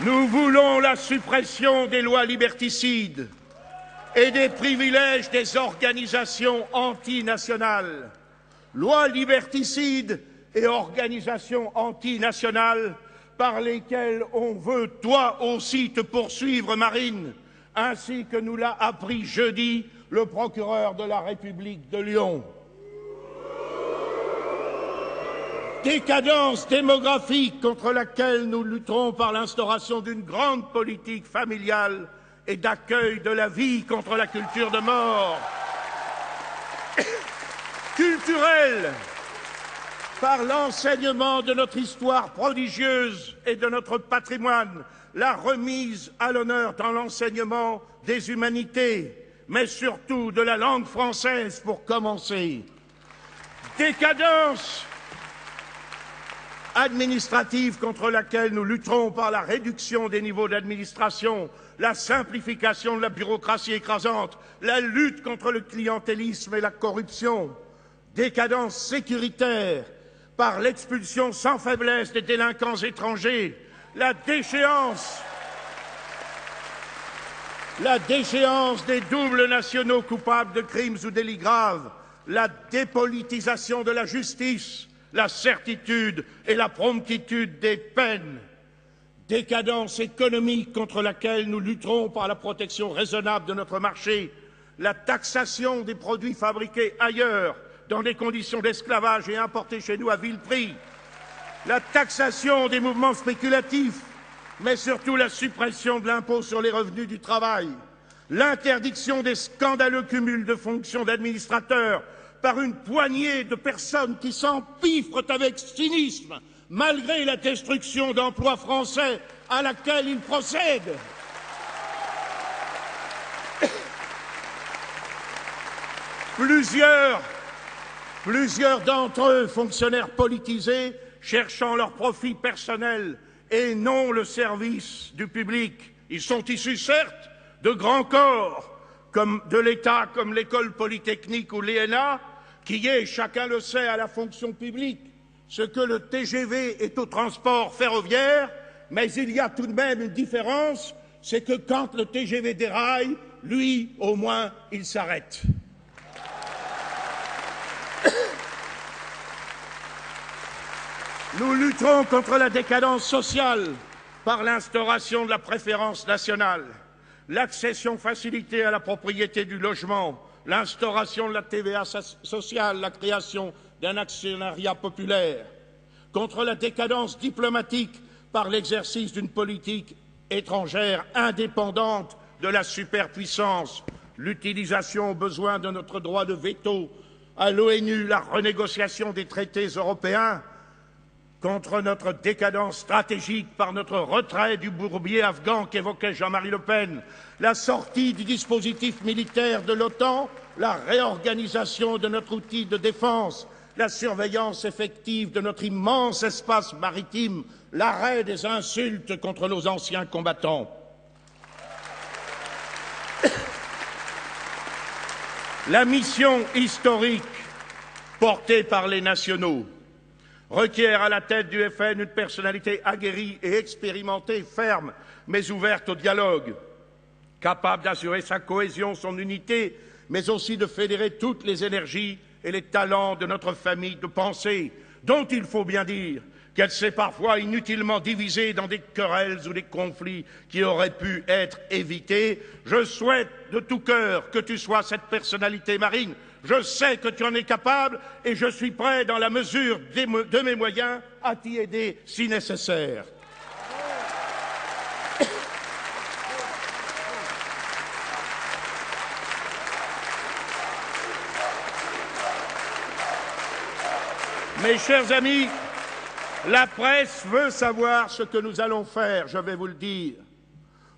Nous voulons la suppression des lois liberticides et des privilèges des organisations antinationales. Lois liberticides et organisations antinationales par lesquelles on veut, toi aussi, te poursuivre, Marine, ainsi que nous l'a appris jeudi le procureur de la République de Lyon. Décadence démographique contre laquelle nous lutterons par l'instauration d'une grande politique familiale et d'accueil de la vie contre la culture de mort. Culturelle, par l'enseignement de notre histoire prodigieuse et de notre patrimoine, la remise à l'honneur dans l'enseignement des humanités, mais surtout de la langue française pour commencer. Décadence administrative contre laquelle nous lutterons par la réduction des niveaux d'administration, la simplification de la bureaucratie écrasante, la lutte contre le clientélisme et la corruption. Décadence sécuritaire par l'expulsion sans faiblesse des délinquants étrangers, la déchéance des doubles nationaux coupables de crimes ou délits graves, la dépolitisation de la justice, la certitude et la promptitude des peines. Décadence économique contre laquelle nous lutterons par la protection raisonnable de notre marché, la taxation des produits fabriqués ailleurs dans des conditions d'esclavage et importés chez nous à vil prix, la taxation des mouvements spéculatifs, mais surtout la suppression de l'impôt sur les revenus du travail, l'interdiction des scandaleux cumuls de fonctions d'administrateurs par une poignée de personnes qui s'empiffrent avec cynisme, malgré la destruction d'emplois français à laquelle ils procèdent. Plusieurs d'entre eux, fonctionnaires politisés, cherchant leur profit personnel et non le service du public. Ils sont issus, certes, de grands corps, comme de l'État, comme l'École polytechnique ou l'ENA, qui est, chacun le sait, à la fonction publique, ce que le TGV est au transport ferroviaire, mais il y a tout de même une différence, c'est que quand le TGV déraille, lui, au moins, il s'arrête. Nous lutterons contre la décadence sociale par l'instauration de la préférence nationale, l'accession facilitée à la propriété du logement, l'instauration de la TVA sociale, la création d'un actionnariat populaire, contre la décadence diplomatique par l'exercice d'une politique étrangère indépendante de la superpuissance, l'utilisation au besoin de notre droit de veto à l'ONU, la renégociation des traités européens, contre notre décadence stratégique par notre retrait du bourbier afghan qu'évoquait Jean-Marie Le Pen, la sortie du dispositif militaire de l'OTAN, la réorganisation de notre outil de défense, la surveillance effective de notre immense espace maritime, l'arrêt des insultes contre nos anciens combattants. La mission historique portée par les nationaux requiert à la tête du FN une personnalité aguerrie et expérimentée, ferme, mais ouverte au dialogue, capable d'assurer sa cohésion, son unité, mais aussi de fédérer toutes les énergies et les talents de notre famille de pensée, dont il faut bien dire qu'elle s'est parfois inutilement divisée dans des querelles ou des conflits qui auraient pu être évités. Je souhaite de tout cœur que tu sois cette personnalité, Marine. Je sais que tu en es capable et je suis prêt, dans la mesure de mes moyens, à t'y aider si nécessaire. Mes chers amis, la presse veut savoir ce que nous allons faire, je vais vous le dire.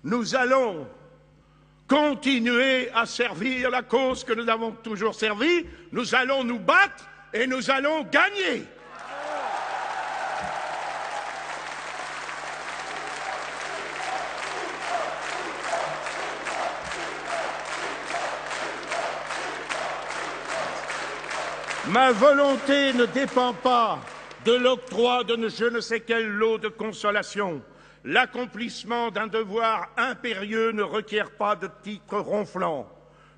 Nous allons continuer à servir la cause que nous avons toujours servie, nous allons nous battre et nous allons gagner. Ma volonté ne dépend pas de l'octroi de je ne sais quel lot de consolation. L'accomplissement d'un devoir impérieux ne requiert pas de titres ronflants.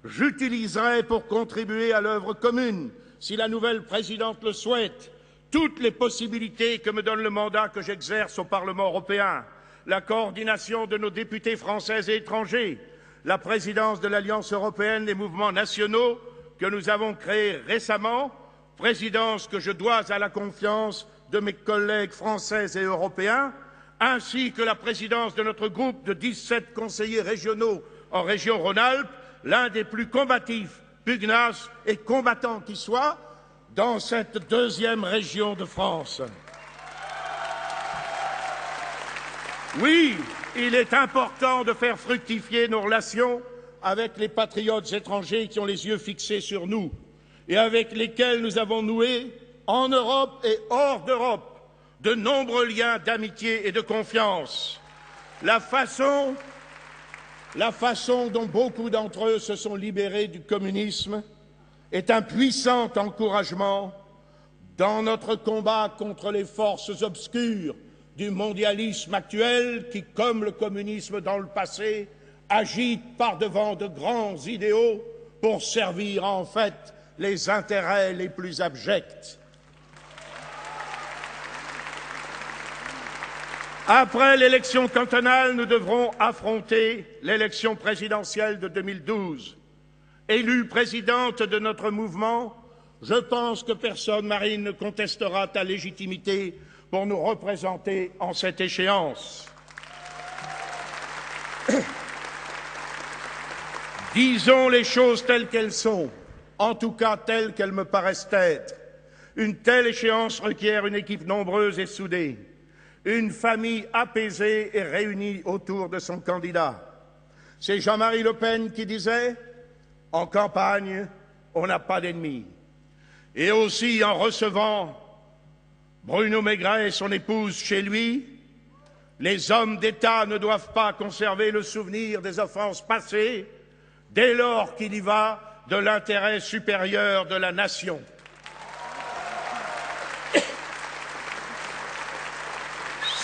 J'utiliserai pour contribuer à l'œuvre commune, si la nouvelle présidente le souhaite, toutes les possibilités que me donne le mandat que j'exerce au Parlement européen, la coordination de nos députés français et étrangers, la présidence de l'Alliance européenne des mouvements nationaux que nous avons créée récemment, présidence que je dois à la confiance de mes collègues français et européens, ainsi que la présidence de notre groupe de 17 conseillers régionaux en région Rhône-Alpes, l'un des plus combatifs, pugnaces et combattants qui soit, dans cette deuxième région de France. Oui, il est important de faire fructifier nos relations avec les patriotes étrangers qui ont les yeux fixés sur nous et avec lesquels nous avons noué, en Europe et hors d'Europe, de nombreux liens d'amitié et de confiance. La façon dont beaucoup d'entre eux se sont libérés du communisme est un puissant encouragement dans notre combat contre les forces obscures du mondialisme actuel qui, comme le communisme dans le passé, agitent par-devant de grands idéaux pour servir en fait les intérêts les plus abjects. Après l'élection cantonale, nous devrons affronter l'élection présidentielle de 2012. Élue présidente de notre mouvement, je pense que personne, Marine, ne contestera ta légitimité pour nous représenter en cette échéance. Disons les choses telles qu'elles sont, en tout cas telles qu'elles me paraissent être. Une telle échéance requiert une équipe nombreuse et soudée, une famille apaisée et réunie autour de son candidat. C'est Jean-Marie Le Pen qui disait « En campagne, on n'a pas d'ennemis ». Et aussi en recevant Bruno Maigret et son épouse chez lui, les hommes d'État ne doivent pas conserver le souvenir des offenses passées dès lors qu'il y va de l'intérêt supérieur de la nation.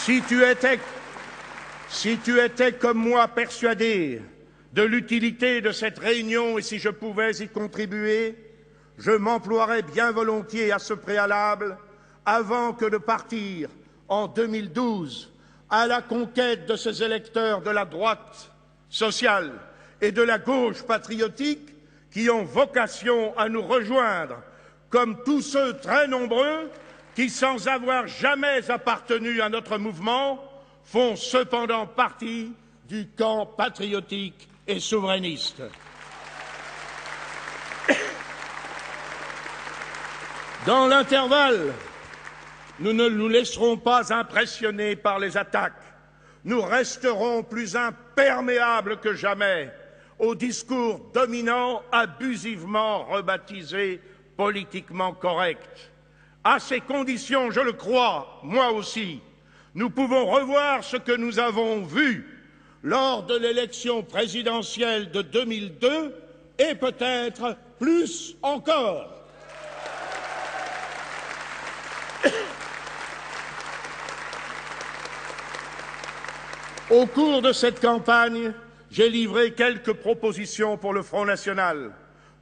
Si tu étais comme moi persuadé de l'utilité de cette réunion et si je pouvais y contribuer, je m'emploierais bien volontiers à ce préalable avant que de partir en 2012 à la conquête de ces électeurs de la droite sociale et de la gauche patriotique qui ont vocation à nous rejoindre, comme tous ceux très nombreux qui, sans avoir jamais appartenu à notre mouvement, font cependant partie du camp patriotique et souverainiste. Dans l'intervalle, nous ne nous laisserons pas impressionner par les attaques. Nous resterons plus imperméables que jamais aux discours dominants abusivement rebaptisés politiquement corrects. À ces conditions, je le crois, moi aussi, nous pouvons revoir ce que nous avons vu lors de l'élection présidentielle de 2002 et peut-être plus encore. Au cours de cette campagne, j'ai livré quelques propositions pour le Front national,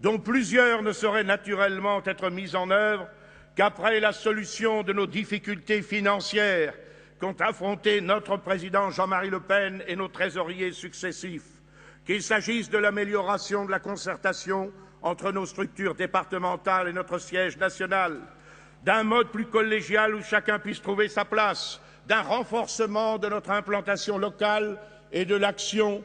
dont plusieurs ne sauraient naturellement être mises en œuvre qu'après la solution de nos difficultés financières qu'ont affronté notre président Jean-Marie Le Pen et nos trésoriers successifs, qu'il s'agisse de l'amélioration de la concertation entre nos structures départementales et notre siège national, d'un mode plus collégial où chacun puisse trouver sa place, d'un renforcement de notre implantation locale et de l'action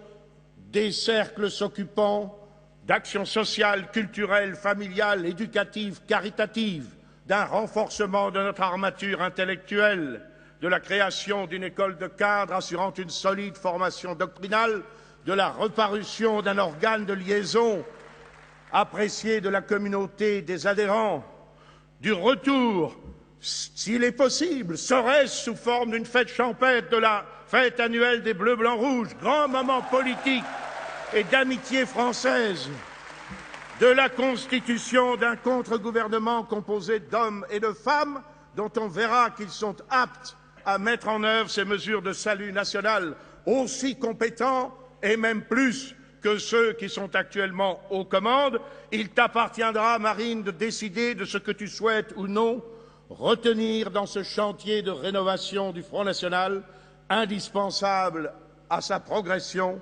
des cercles s'occupant d'actions sociales, culturelles, familiales, éducatives, caritatives, d'un renforcement de notre armature intellectuelle, de la création d'une école de cadres assurant une solide formation doctrinale, de la reparution d'un organe de liaison apprécié de la communauté des adhérents, du retour, s'il est possible, serait-ce sous forme d'une fête champêtre de la fête annuelle des Bleus, Blancs, Rouges, grand moment politique et d'amitié française, de la constitution d'un contre-gouvernement composé d'hommes et de femmes dont on verra qu'ils sont aptes à mettre en œuvre ces mesures de salut national aussi compétents et même plus que ceux qui sont actuellement aux commandes. Il t'appartiendra, Marine, de décider de ce que tu souhaites ou non retenir dans ce chantier de rénovation du Front national, indispensable à sa progression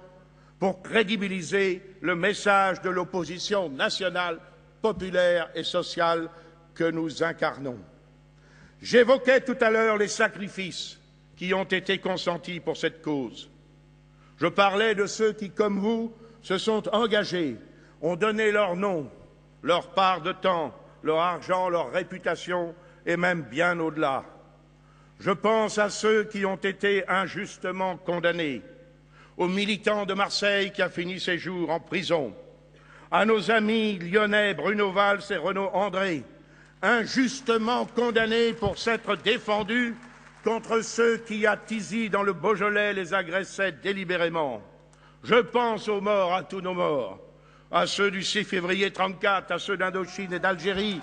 pour crédibiliser le message de l'opposition nationale, populaire et sociale que nous incarnons. J'évoquais tout à l'heure les sacrifices qui ont été consentis pour cette cause. Je parlais de ceux qui, comme vous, se sont engagés, ont donné leur nom, leur part de temps, leur argent, leur réputation et même bien au-delà. Je pense à ceux qui ont été injustement condamnés, aux militants de Marseille qui a fini ses jours en prison, à nos amis lyonnais Bruno Valls et Renaud André, injustement condamnés pour s'être défendus contre ceux qui, à Tizy, dans le Beaujolais, les agressaient délibérément. Je pense aux morts, à tous nos morts, à ceux du 6 février 1934, à ceux d'Indochine et d'Algérie,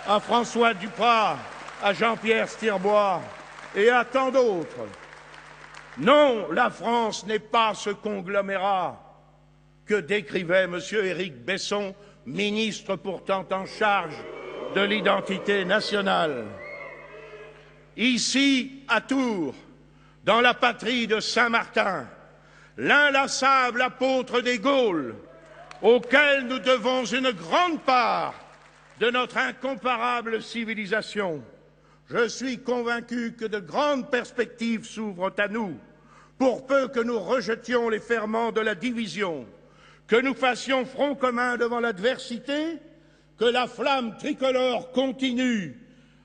à François Duprat, à Jean-Pierre Stirbois et à tant d'autres. Non, la France n'est pas ce conglomérat que décrivait M. Éric Besson, ministre pourtant en charge de l'identité nationale. Ici, à Tours, dans la patrie de Saint-Martin, l'inlassable apôtre des Gaules, auquel nous devons une grande part de notre incomparable civilisation. Je suis convaincu que de grandes perspectives s'ouvrent à nous, pour peu que nous rejetions les ferments de la division, que nous fassions front commun devant l'adversité, que la flamme tricolore continue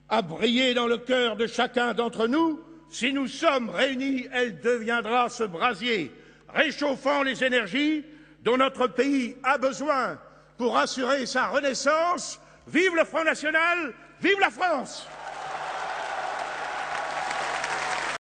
à briller dans le cœur de chacun d'entre nous. Si nous sommes réunis, elle deviendra ce brasier réchauffant les énergies dont notre pays a besoin pour assurer sa renaissance. Vive le Front national, vive la France!